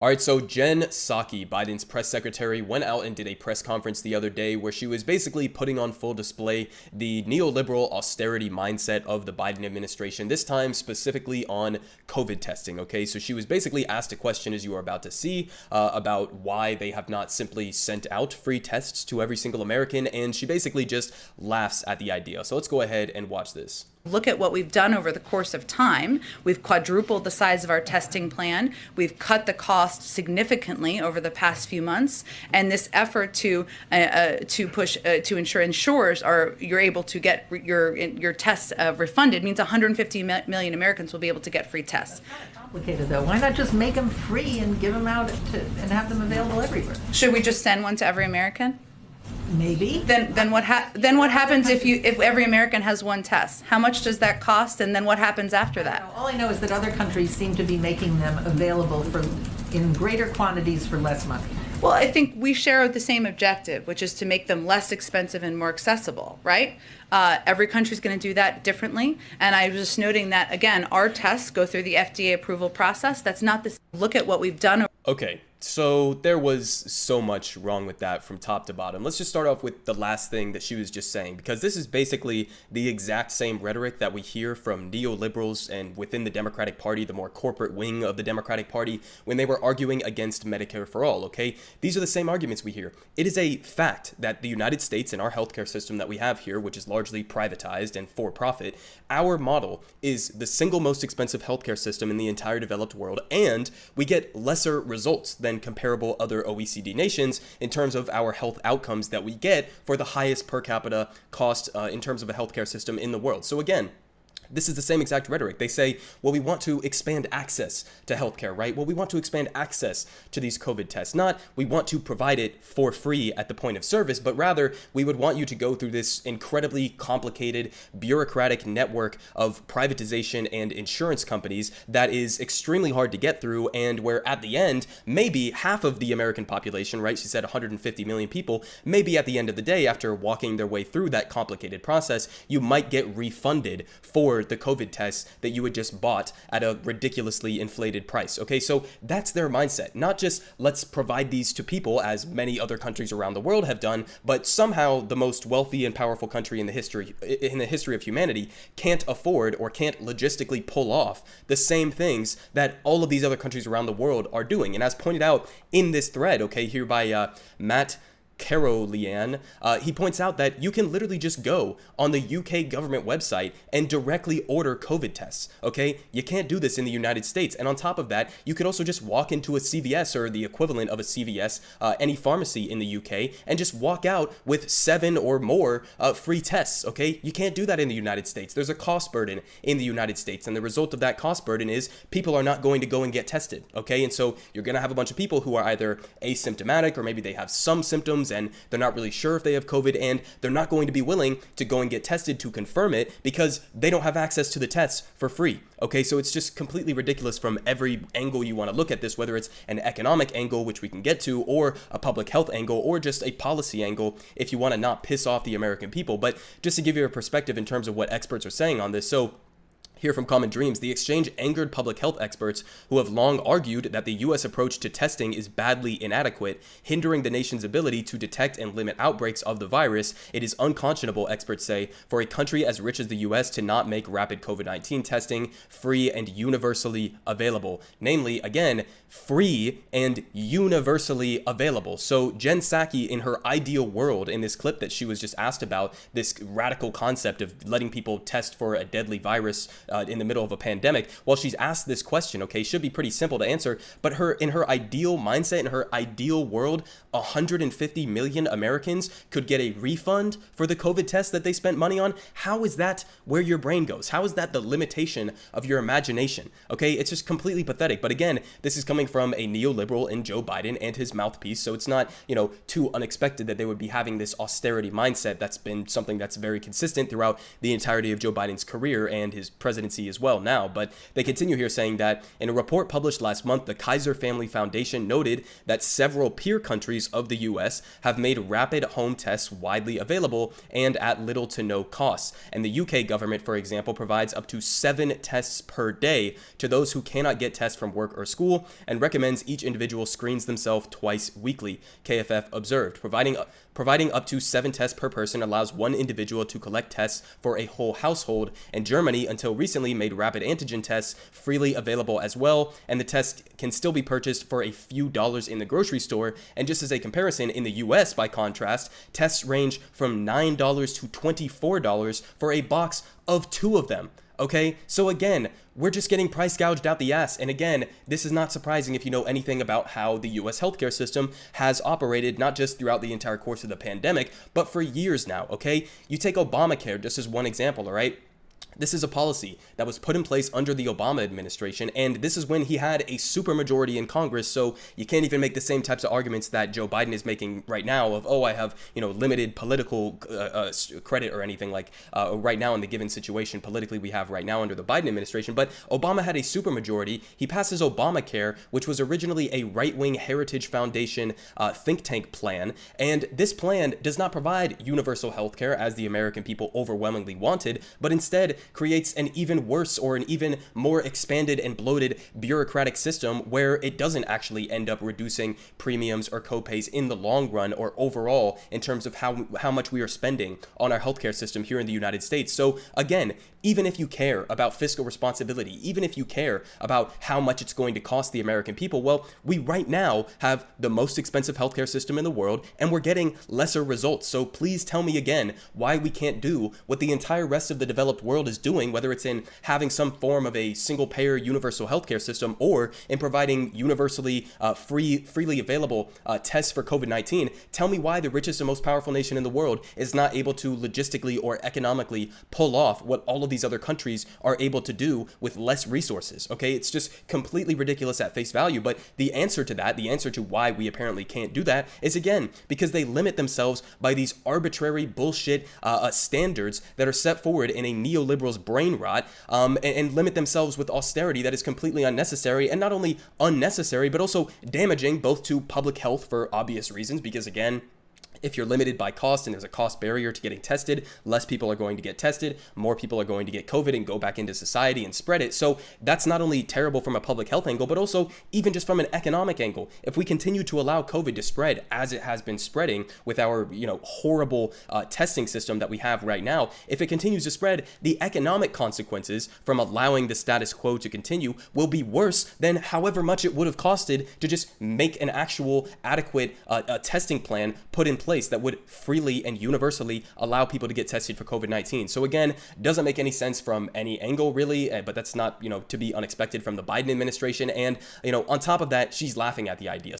All right, so Jen Psaki, Biden's press secretary, went out and did a press conference the other day where she was basically putting on full display the neoliberal austerity mindset of the Biden administration, this time specifically on COVID testing, okay? So she was basically asked a question, as you are about to see, about why they have not simply sent out free tests to every single American, and she basically just laughs at the idea. So let's go ahead and watch this. Look at what we've done over the course of time. We've quadrupled the size of our testing plan. We've cut the cost significantly over the past few months. And this effort to ensure insurers you're able to get your tests refunded means 150 million Americans will be able to get free tests. Complicated though. Why not just make them free and give them out and have them available everywhere? Should we just send one to every American? Maybe. Then what happens if every American has one test? How much does that cost, and then what happens after that? All I know is that other countries seem to be making them available in greater quantities for less money. Well, I think we share the same objective, which is to make them less expensive and more accessible, right? Every country is going to do that differently. And I was just noting that, again, our tests go through the FDA approval process. That's not the look at what we've done. Okay, so there was so much wrong with that from top to bottom. Let's just start off with the last thing that she was just saying, because this is basically the exact same rhetoric that we hear from neoliberals and within the Democratic Party, the more corporate wing of the Democratic Party, when they were arguing against Medicare for all, okay? These are the same arguments we hear. It is a fact that the United States and our healthcare system that we have here, which is largely privatized and for profit, our model is the single most expensive healthcare system in the entire developed world, and we get lesser results than comparable other OECD nations in terms of our health outcomes that we get for the highest per capita cost in terms of a healthcare system in the world. So again, this is the same exact rhetoric. They say, well, we want to expand access to healthcare, right? Well, we want to expand access to these COVID tests. Not we want to provide it for free at the point of service, but rather we would want you to go through this incredibly complicated bureaucratic network of privatization and insurance companies that is extremely hard to get through, and where at the end, maybe half of the American population, right? She said 150 million people, maybe at the end of the day, after walking their way through that complicated process, you might get refunded for the COVID tests that you had just bought at a ridiculously inflated price. Okay, so that's their mindset. Not just let's provide these to people, as many other countries around the world have done, but somehow the most wealthy and powerful country in the history of humanity can't afford or can't logistically pull off the same things that all of these other countries around the world are doing. And as pointed out in this thread, okay, here by Matt Carolian, he points out that you can literally just go on the UK government website and directly order COVID tests, okay? You can't do this in the United States. And on top of that, you could also just walk into a CVS or the equivalent of a CVS, any pharmacy in the UK, and just walk out with 7 or more free tests, okay? You can't do that in the United States. There's a cost burden in the United States, and the result of that cost burden is people are not going to go and get tested, okay? And so you're going to have a bunch of people who are either asymptomatic, or maybe they have some symptoms and they're not really sure if they have COVID, and they're not going to be willing to go and get tested to confirm it because they don't have access to the tests for free. Okay, so it's just completely ridiculous from every angle you want to look at this, whether it's an economic angle, which we can get to, or a public health angle, or just a policy angle if you want to not piss off the American people. But just to give you a perspective in terms of what experts are saying on this, so here from Common Dreams, the exchange angered public health experts who have long argued that the U.S. approach to testing is badly inadequate, hindering the nation's ability to detect and limit outbreaks of the virus. It is unconscionable, experts say, for a country as rich as the U.S. to not make rapid COVID-19 testing free and universally available. Namely, again, free and universally available. So Jen Psaki, in her ideal world, in this clip that she was just asked about, this radical concept of letting people test for a deadly virus in the middle of a pandemic, well, she's asked this question, okay, should be pretty simple to answer, but in her ideal mindset, in her ideal world, 150 million Americans could get a refund for the COVID test that they spent money on. How is that where your brain goes? How is that the limitation of your imagination? Okay, it's just completely pathetic. But again, this is coming from a neoliberal in Joe Biden and his mouthpiece, so it's not, too unexpected that they would be having this austerity mindset. That's been something that's very consistent throughout the entirety of Joe Biden's career and his presidency presidency as well now. But they continue here saying that in a report published last month, the Kaiser Family Foundation noted that several peer countries of the U.S. have made rapid home tests widely available and at little to no cost. And the UK government, for example, provides up to 7 tests per day to those who cannot get tests from work or school, and recommends each individual screens themselves twice weekly, KFF observed. Providing up to 7 tests per person allows one individual to collect tests for a whole household, and Germany, until recently, made rapid antigen tests freely available as well, and the test can still be purchased for a few dollars in the grocery store. And just as a comparison, in the US, by contrast, tests range from $9 to $24 for a box of 2 of them. Okay, so again, we're just getting price gouged out the ass. And again, this is not surprising if you know anything about how the US healthcare system has operated, not just throughout the entire course of the pandemic, but for years now, okay? You take Obamacare just as one example, all right? This is a policy that was put in place under the Obama administration, and this is when he had a supermajority in Congress, so you can't even make the same types of arguments that Joe Biden is making right now of, oh, I have, limited political credit or anything like right now in the given situation politically we have right now under the Biden administration. But Obama had a supermajority. He passes Obamacare, which was originally a right-wing Heritage Foundation think tank plan, and this plan does not provide universal health care as the American people overwhelmingly wanted, but instead creates an even worse or an even more expanded and bloated bureaucratic system where it doesn't actually end up reducing premiums or copays in the long run or overall in terms of how much we are spending on our healthcare system here in the United States. So again, even if you care about fiscal responsibility, even if you care about how much it's going to cost the American people, well, we right now have the most expensive healthcare system in the world, and we're getting lesser results. So please tell me again why we can't do what the entire rest of the developed world is doing, whether it's in having some form of a single-payer universal healthcare system or in providing universally freely available tests for COVID-19. Tell me why the richest and most powerful nation in the world is not able to logistically or economically pull off what all of these other countries are able to do with less resources. Okay, it's just completely ridiculous at face value. But the answer to that, the answer to why we apparently can't do that, is again because they limit themselves by these arbitrary bullshit standards that are set forward in a neoliberal's brain rot, and limit themselves with austerity that is completely unnecessary, and not only unnecessary but also damaging both to public health for obvious reasons, because again, if you're limited by cost and there's a cost barrier to getting tested, less people are going to get tested, more people are going to get COVID and go back into society and spread it. So that's not only terrible from a public health angle, but also even just from an economic angle. If we continue to allow COVID to spread as it has been spreading with our, horrible testing system that we have right now, if it continues to spread, the economic consequences from allowing the status quo to continue will be worse than however much it would have costed to just make an actual adequate testing plan put in place that would freely and universally allow people to get tested for COVID-19. So again, doesn't make any sense from any angle really, but that's not, to be unexpected from the Biden administration. And, on top of that, she's laughing at the idea.